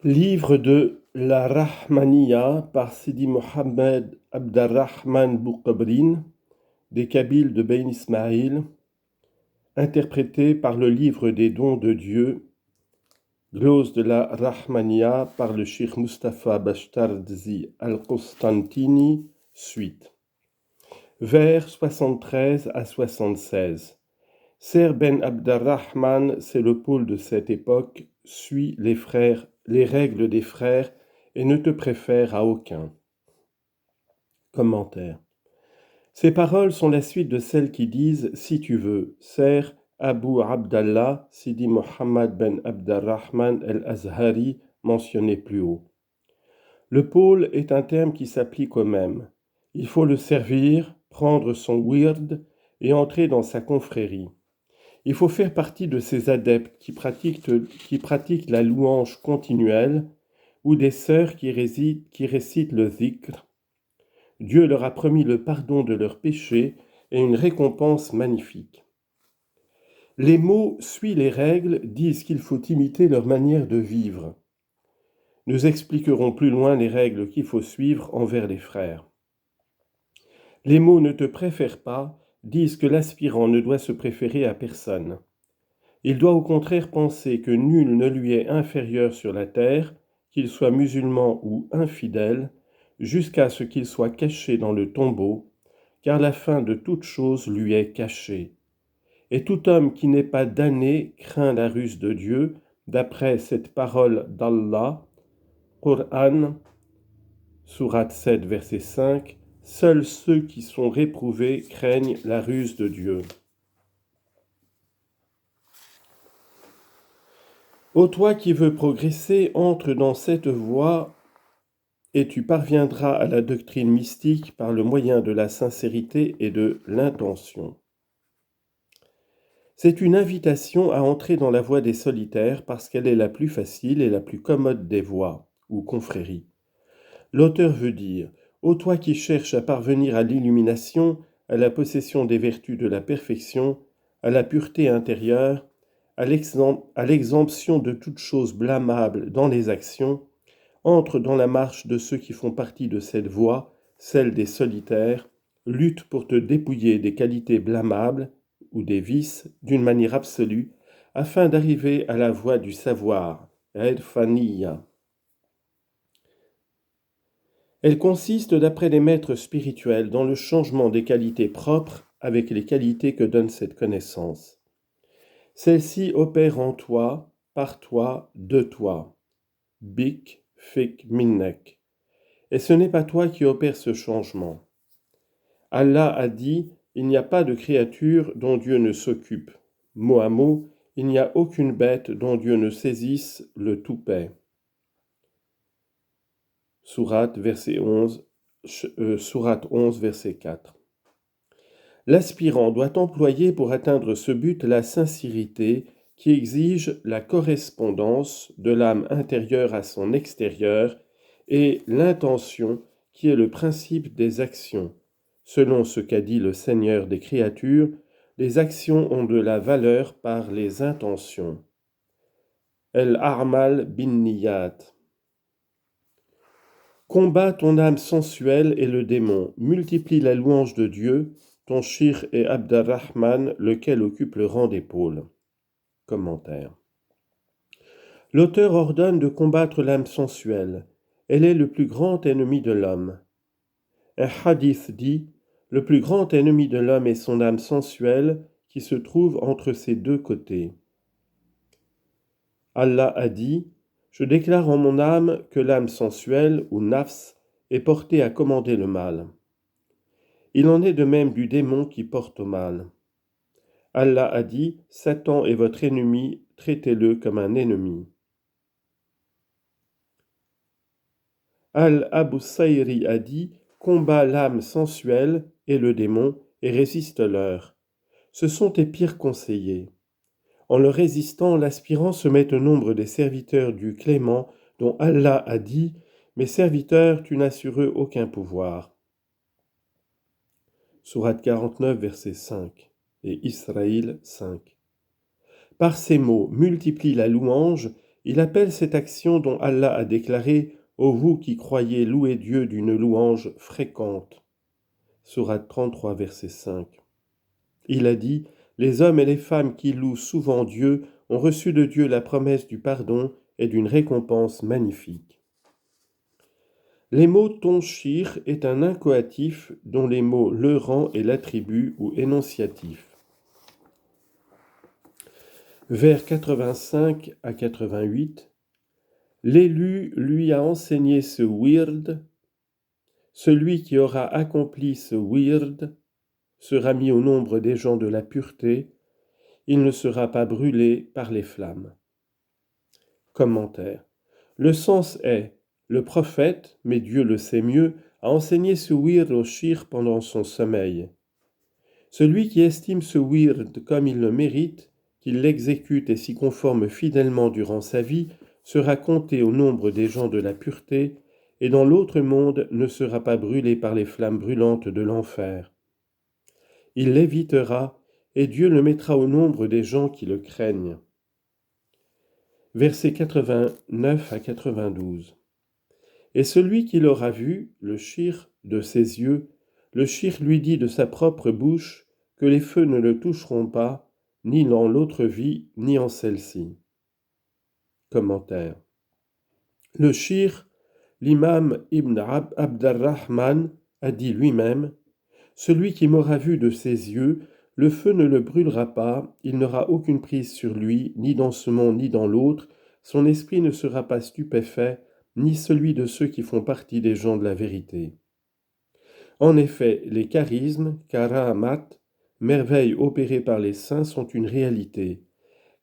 Livre de la Rahmaniya par Sidi Mohammed Abdarrahman Boukabrin, des Kabyles de Ben Ismaïl, interprété par le Livre des dons de Dieu, glose de la Rahmaniya par le Cheikh Mustapha Bashtardzi Al-Qostantini, suite. Vers 73 à 76. Ser Ben Abdarrahman, c'est le pôle de cette époque, suit les règles des frères et ne te préfère à aucun. Commentaire. Ces paroles sont la suite de celles qui disent, si tu veux, Ser Abu Abdallah Sidi Mohammed Ben Abdarrahman el-Azhari, mentionné plus haut. Le pôle est un terme qui s'applique au même. Il faut le servir, prendre son wird et entrer dans sa confrérie. Il faut faire partie de ces adeptes qui pratiquent la louange continuelle ou des sœurs qui récitent le dhikr. Dieu leur a promis le pardon de leurs péchés et une récompense magnifique. Les mots « suis les règles » disent qu'il faut imiter leur manière de vivre. Nous expliquerons plus loin les règles qu'il faut suivre envers les frères. Les mots « ne te préfère pas » disent que l'aspirant ne doit se préférer à personne. Il doit au contraire penser que nul ne lui est inférieur sur la terre, qu'il soit musulman ou infidèle, jusqu'à ce qu'il soit caché dans le tombeau, car la fin de toute chose lui est cachée. Et tout homme qui n'est pas damné craint la ruse de Dieu, d'après cette parole d'Allah, Qur'an, sourate 7, verset 5, « Seuls ceux qui sont réprouvés craignent la ruse de Dieu. » Ô toi qui veux progresser, entre dans cette voie et tu parviendras à la doctrine mystique par le moyen de la sincérité et de l'intention. C'est une invitation à entrer dans la voie des solitaires parce qu'elle est la plus facile et la plus commode des voies, ou confréries. L'auteur veut dire, ô toi qui cherches à parvenir à l'illumination, à la possession des vertus de la perfection, à la pureté intérieure, à l'exemption de toute chose blâmable dans les actions, entre dans la marche de ceux qui font partie de cette voie, celle des solitaires, lutte pour te dépouiller des qualités blâmables ou des vices d'une manière absolue, afin d'arriver à la voie du savoir, Irfaniya. Elle consiste, d'après les maîtres spirituels, dans le changement des qualités propres avec les qualités que donne cette connaissance. Celle-ci opère en toi, par toi, de toi. Bik, fik, minnek. Et ce n'est pas toi qui opères ce changement. Allah a dit, il n'y a pas de créature dont Dieu ne s'occupe. Mot à mot, il n'y a aucune bête dont Dieu ne saisisse le toupet. Sourate 11, verset 4. L'aspirant doit employer pour atteindre ce but la sincérité qui exige la correspondance de l'âme intérieure à son extérieur et l'intention qui est le principe des actions. Selon ce qu'a dit le Seigneur des créatures, les actions ont de la valeur par les intentions. El-A'mal bin Niyat. Combat ton âme sensuelle et le démon, multiplie la louange de Dieu, ton shir est Abdarrahman, lequel occupe le rang d'épaule. Commentaire. L'auteur ordonne de combattre l'âme sensuelle. Elle est le plus grand ennemi de l'homme. Un hadith dit, le plus grand ennemi de l'homme est son âme sensuelle qui se trouve entre ses deux côtés. Allah a dit, je déclare en mon âme que l'âme sensuelle, ou nafs, est portée à commander le mal. Il en est de même du démon qui porte au mal. Allah a dit, Satan est votre ennemi, traitez-le comme un ennemi. Al-Abu Sayri a dit, combat l'âme sensuelle et le démon et résiste-leur. Ce sont tes pires conseillers. En leur résistant, l'aspirant se met au nombre des serviteurs du Clément dont Allah a dit, mes serviteurs, tu n'as sur eux aucun pouvoir. Sourate 49, verset 5 et Israël 5. Par ces mots, multiplie la louange Il appelle cette action dont Allah a déclaré « Ô vous qui croyez, louez Dieu d'une louange fréquente » Sourate 33, verset 5. Il a dit « Les hommes et les femmes qui louent souvent Dieu ont reçu de Dieu la promesse du pardon et d'une récompense magnifique. » Les mots tonshir est un incoatif dont les mots le rang est l'attribut ou énonciatif. Vers 85 à 88, l'élu lui a enseigné ce wird. Celui qui aura accompli ce wird sera mis au nombre des gens de la pureté. Il ne sera pas brûlé par les flammes. Commentaire. Le sens est: le prophète, mais Dieu le sait mieux, a enseigné ce wird au shir pendant son sommeil. Celui qui estime ce wird comme il le mérite, qu'il l'exécute et s'y conforme fidèlement durant sa vie, sera compté au nombre des gens de la pureté, et dans l'autre monde ne sera pas brûlé par les flammes brûlantes de l'enfer. Il l'évitera, et Dieu le mettra au nombre des gens qui le craignent. Versets 89 à 92. Et celui qui l'aura vu, le shir, de ses yeux, le shir lui dit de sa propre bouche que les feux ne le toucheront pas, ni dans l'autre vie, ni en celle-ci. Commentaire. Le shir, l'imam Ibn Abd al-Rahman, a dit lui-même « Celui qui m'aura vu de ses yeux, le feu ne le brûlera pas, il n'aura aucune prise sur lui, ni dans ce monde ni dans l'autre, son esprit ne sera pas stupéfait, ni celui de ceux qui font partie des gens de la vérité. » En effet, les charismes, karamat, merveilles opérées par les saints sont une réalité,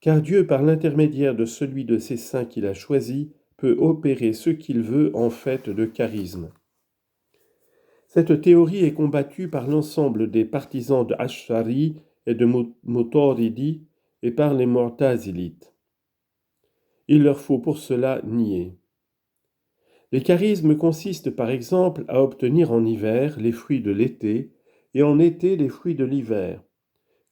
car Dieu, par l'intermédiaire de celui de ses saints qu'il a choisi, peut opérer ce qu'il veut en fait de charisme. Cette théorie est combattue par l'ensemble des partisans de Ash'ari et de Maturidi et par les Mu'tazilites. Il leur faut pour cela nier. Les charismes consistent par exemple à obtenir en hiver les fruits de l'été et en été les fruits de l'hiver,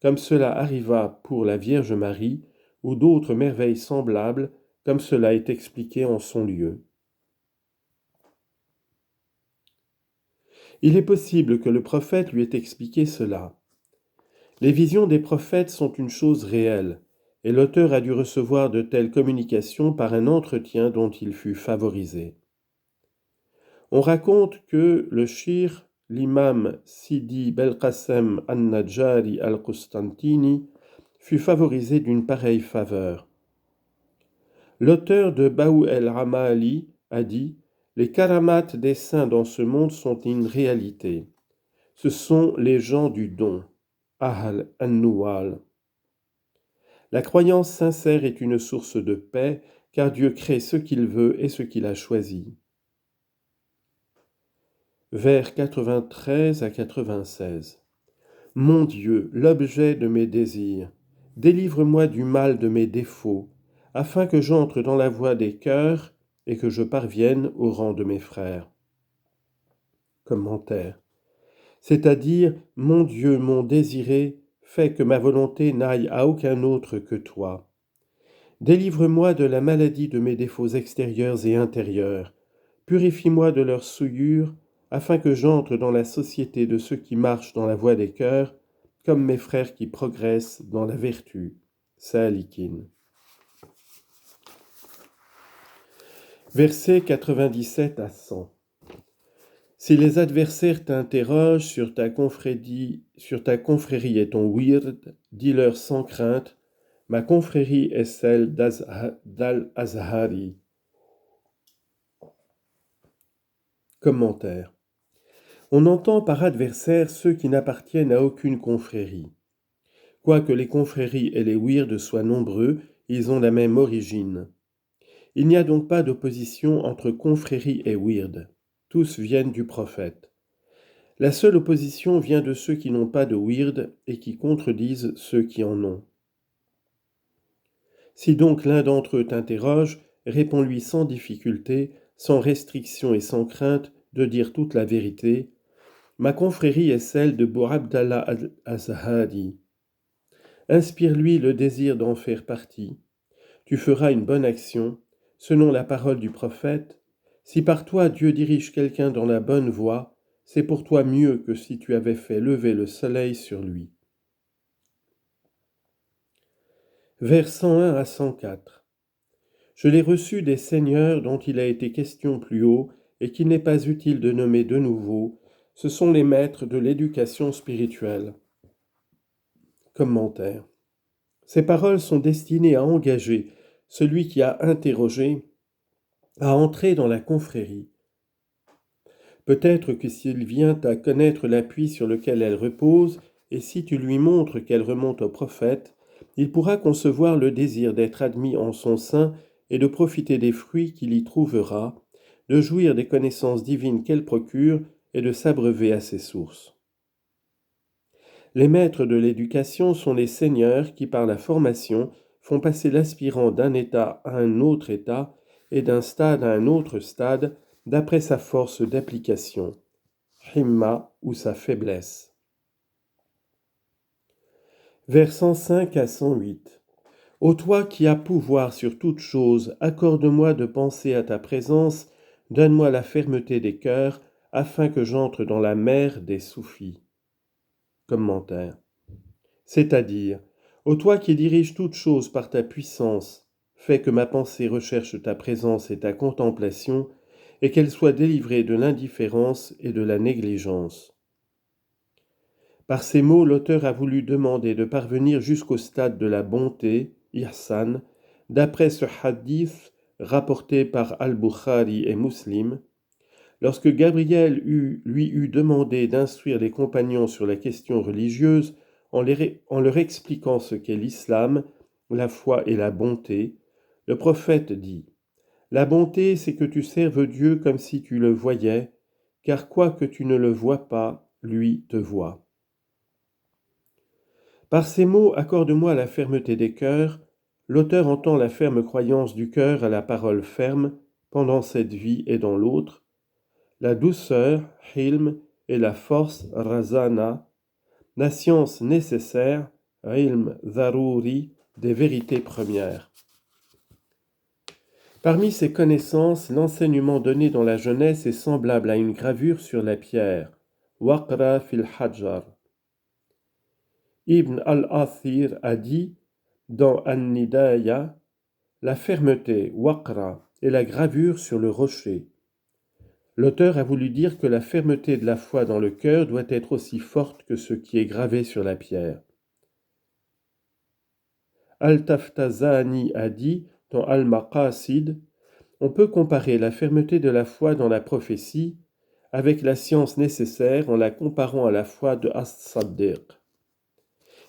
comme cela arriva pour la Vierge Marie ou d'autres merveilles semblables, comme cela est expliqué en son lieu. Il est possible que le prophète lui ait expliqué cela. Les visions des prophètes sont une chose réelle, et l'auteur a dû recevoir de telles communications par un entretien dont il fut favorisé. On raconte que le shir, l'imam Sidi Belqasem an-Najjari al-Qustantini, fut favorisé d'une pareille faveur. L'auteur de Baou el-Ramali a dit « Les karamats des saints dans ce monde sont une réalité. Ce sont les gens du don, Ahl an-Nuwal. La croyance sincère est une source de paix, car Dieu crée ce qu'il veut et ce qu'il a choisi. » Vers 93 à 96. Mon Dieu, l'objet de mes désirs, délivre-moi du mal de mes défauts, afin que j'entre dans la voie des cœurs et que je parvienne au rang de mes frères. Commentaire. C'est-à-dire, mon Dieu, mon désiré, fais que ma volonté n'aille à aucun autre que toi. Délivre-moi de la maladie de mes défauts extérieurs et intérieurs, purifie-moi de leurs souillures, afin que j'entre dans la société de ceux qui marchent dans la voie des cœurs, comme mes frères qui progressent dans la vertu. Salikin. Versets 97 à 100. Si les adversaires t'interrogent sur ta confrérie et ton wird, dis-leur sans crainte, ma confrérie est celle d'Al-Azhari. Commentaire. On entend par adversaires ceux qui n'appartiennent à aucune confrérie. Quoique les confréries et les wirds soient nombreux, ils ont la même origine. Il n'y a donc pas d'opposition entre confrérie et wird. Tous viennent du prophète. La seule opposition vient de ceux qui n'ont pas de wird et qui contredisent ceux qui en ont. Si donc l'un d'entre eux t'interroge, réponds-lui sans difficulté, sans restriction et sans crainte de dire toute la vérité. Ma confrérie est celle de Bou Abdallah al-Azhari. Inspire-lui le désir d'en faire partie. tu feras une bonne action, selon la parole du prophète. Si par toi Dieu dirige quelqu'un dans la bonne voie, c'est pour toi mieux que si tu avais fait lever le soleil sur lui. Vers 101 à 104. Je l'ai reçu des seigneurs dont il a été question plus haut et qu'il n'est pas utile de nommer de nouveau, ce sont les maîtres de l'éducation spirituelle. Commentaire. Ces paroles sont destinées à engager celui qui a interrogé à entrer dans la confrérie. Peut-être que s'il vient à connaître l'appui sur lequel elle repose, et si tu lui montres qu'elle remonte au prophète, il pourra concevoir le désir d'être admis en son sein et de profiter des fruits qu'il y trouvera, de jouir des connaissances divines qu'elle procure et de s'abreuver à ses sources. Les maîtres de l'éducation sont les seigneurs qui, par la formation, font passer l'aspirant d'un état à un autre état et d'un stade à un autre stade d'après sa force d'application, himma ou sa faiblesse. Vers 105 à 108. Ô toi qui as pouvoir sur toute chose, accorde-moi de penser à ta présence, donne-moi la fermeté des cœurs, afin que j'entre dans la mer des soufis. Commentaire. C'est-à-dire, ô toi qui diriges toutes choses par ta puissance, fais que ma pensée recherche ta présence et ta contemplation, et qu'elle soit délivrée de l'indifférence et de la négligence. Par ces mots, l'auteur a voulu demander de parvenir jusqu'au stade de la bonté, ihsan, d'après ce hadith rapporté par Al-Bukhari et Muslim. Lorsque Gabriel lui eut demandé d'instruire les compagnons sur la question religieuse, en leur expliquant ce qu'est l'islam, la foi et la bonté, le prophète dit « La bonté, c'est que tu serves Dieu comme si tu le voyais, car quoique tu ne le vois pas, lui te voit. » Par ces mots, accorde-moi la fermeté des cœurs, l'auteur entend la ferme croyance du cœur à la parole ferme, pendant cette vie et dans l'autre, la douceur, hilm, et la force, razana, la science nécessaire, ilm dharouri, des vérités premières. Parmi ces connaissances, l'enseignement donné dans la jeunesse est semblable à une gravure sur la pierre, waqra fil hajar. Ibn al-Athir a dit, dans An-Nidaya, la fermeté, waqra, est la gravure sur le rocher. L'auteur a voulu dire que la fermeté de la foi dans le cœur doit être aussi forte que ce qui est gravé sur la pierre. Al-Taftazani a dit, dans Al-Maqasid, on peut comparer la fermeté de la foi dans la prophétie avec la science nécessaire en la comparant à la foi de As-Saddiq.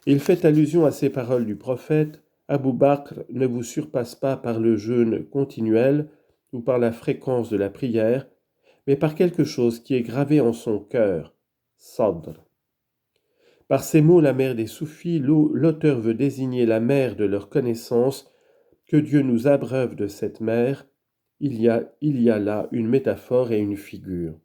Il fait allusion à ces paroles du prophète, Abu Bakr ne vous surpasse pas par le jeûne continuel ou par la fréquence de la prière, mais par quelque chose qui est gravé en son cœur, Sadr. Par ces mots, la mer des soufis, l'auteur veut désigner la mer de leur connaissance, que Dieu nous abreuve de cette mer. Il y a là une métaphore et une figure.